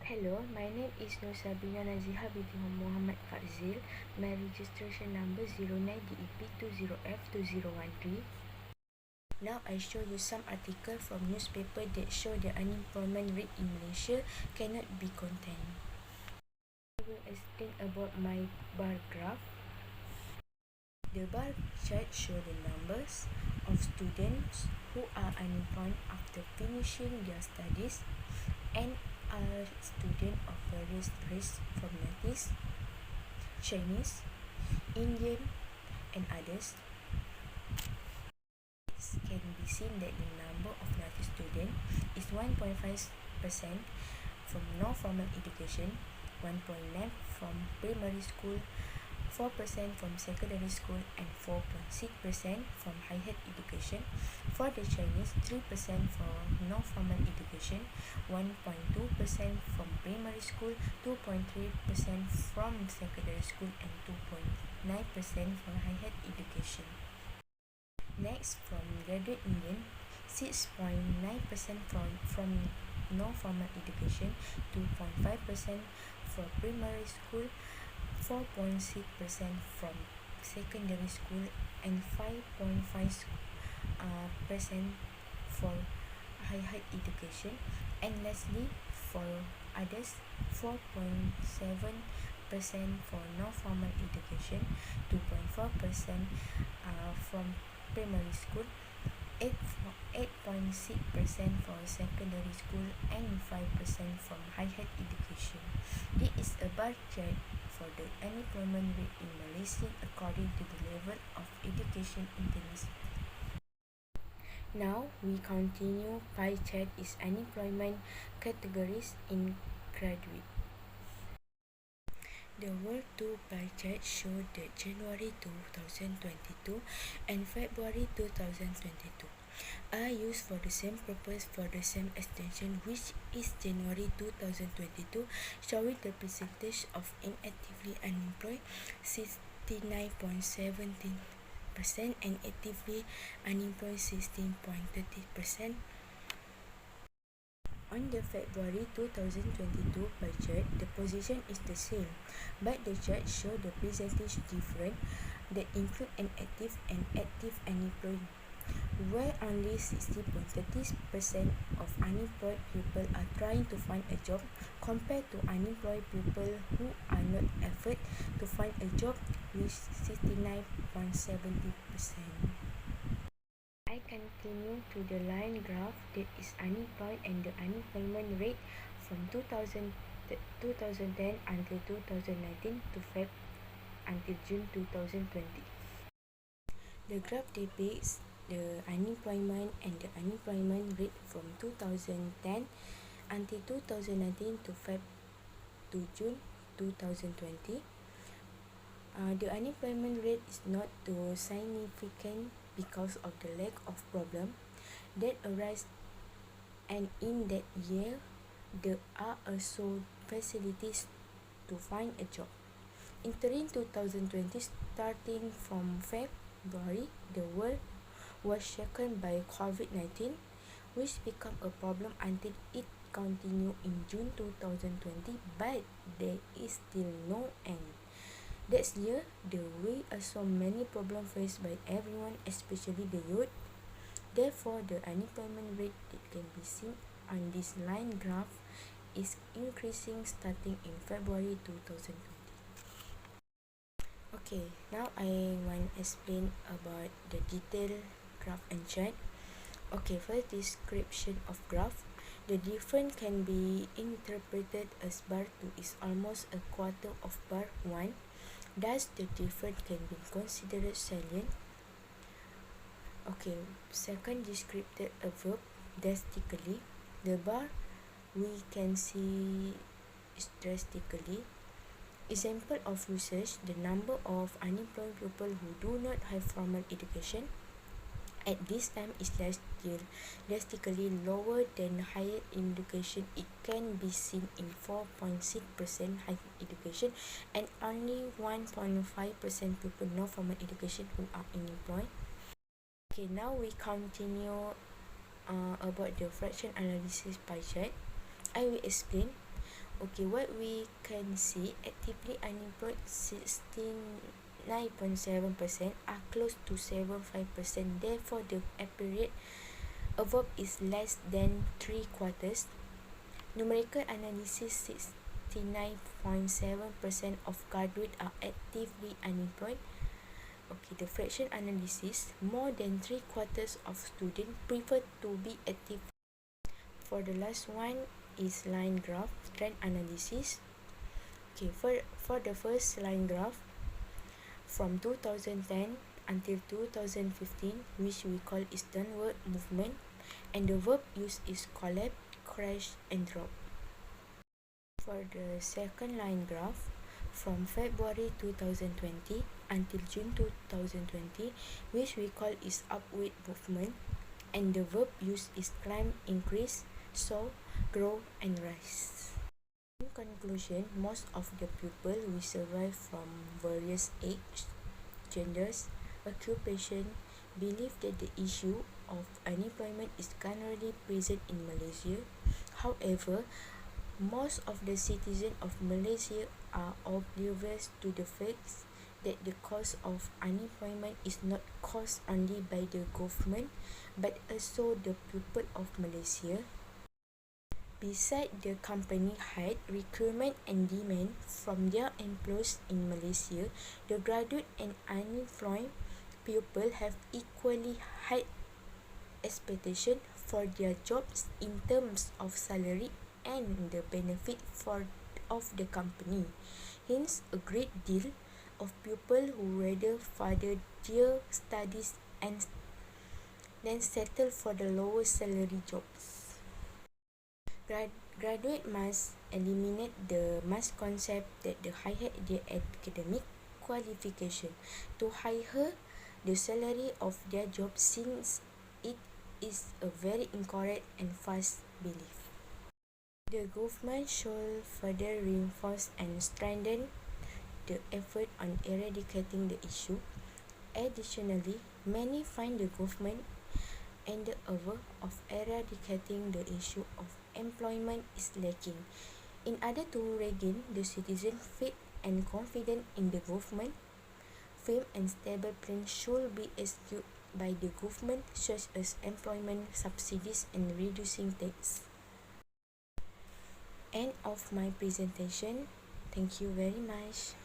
Hello, my name is Sabrina Nazihah binti Mohd Fadzil. My registration number 09DEP20F2013. Now I show you some article from newspaper that show the unemployment rate in Malaysia cannot be contained. I will explain about my bar graph. The bar chart show the numbers of students who are unemployed after finishing their studies and are students of various races from Nepalese, Chinese, Indian, and others. It can be seen that the number of Nepalese students is 1.5% from non-formal education, 1.9% from primary school, 4% from secondary school, and 4.6% from higher education. For the Chinese, 3% for non-formal education, 1.2% from primary school, 2.3% from secondary school, and 2.9% for higher education. Next, from graduate Indian, 6.9% from non-formal education, 2.5% for primary school, 4.6% from secondary school, and 5.5% for higher education. And lastly, for others, 4.7% for non-formal education, 2.4% from primary school, 8.6% for secondary school, and 5% from higher education. This is a bar chart for the unemployment rate in Malaysia according to the level of education intensity. Now we continue. Pie chart is unemployment categories in graduate. The World 2 pie chart show that January 2022 and February 2022 are used for the same purpose for the same extension, which is January 2022, showing the percentage of inactively unemployed 69.17% and actively unemployed 16.30%. On the February 2022 pie chart, the position is the same, but the chart show the percentage different that include inactive and active unemployed, where only 60.30% of unemployed people are trying to find a job compared to unemployed people who are not effort to find a job with 69.70%. I continue to the line graph that is unemployed and the unemployment rate from 2010 until 2019 to Feb until June 2020. The graph depicts the unemployment and the unemployment rate from 2010 until 2019 to Feb to June 2020. The unemployment rate is not too significant because of the lack of problem that arise, and in that year there are also facilities to find a job. Entering 2020, starting from February, the world was shaken by COVID-19, which became a problem until it continued in June 2020, but there is still no end. That year, there were also many problems faced by everyone, especially the youth. Therefore, the unemployment rate that can be seen on this line graph is increasing starting in February 2020. Okay, now I want to explain about the detailed graph and chart. Okay, first description of graph. The difference can be interpreted as bar 2 is almost a quarter of bar 1. Thus, the difference can be considered salient. Okay, second descripted a verb drastically. The bar we can see is drastically. Example of research: the number of unemployed people who do not have formal education at this time is drastically lower than higher education. It can be seen in 4.6% higher education and only 1.5% people no formal education who are unemployed. Okay, now we continue about the fraction analysis pie chart. I will explain. Okay, what we can see, actively unemployed 69.7% are close to 75%. Therefore, the period above is less than 3/4. Numerical analysis, 69.7% of graduates are actively unemployed. Okay, the fraction analysis, more than 3/4 of students prefer to be active. For the last one is line graph trend analysis. Okay, for the first line graph, from 2010 until 2015, which we call is downward movement, and the verb used is collapse, crash, and drop. For the second line graph, from February 2020 until June 2020, which we call is upward movement, and the verb used is climb, increase, soar, grow, and rise. In conclusion, most of the people we survive from various age, genders, occupation, believe that the issue of unemployment is currently present in Malaysia. However, most of the citizens of Malaysia are oblivious to the fact that the cause of unemployment is not caused only by the government but also the people of Malaysia. Besides the company high recruitment and demand from their employees in Malaysia, the graduate and unemployed people have equally high expectation for their jobs in terms of salary and the benefit of the company. Hence, a great deal of people who rather further their studies and then settle for the lower salary jobs. Graduate must eliminate the misconcept that the higher their academic qualification to higher the salary of their job, since it is a very incorrect and false belief. The government should further reinforce and strengthen the effort on eradicating the issue. Additionally, many find the government and the effort of eradicating the issue of employment is lacking. In order to regain the citizen faith and confidence in the government, firm and stable plan should be executed by the government, such as employment subsidies and reducing tax. End of my presentation. Thank you very much.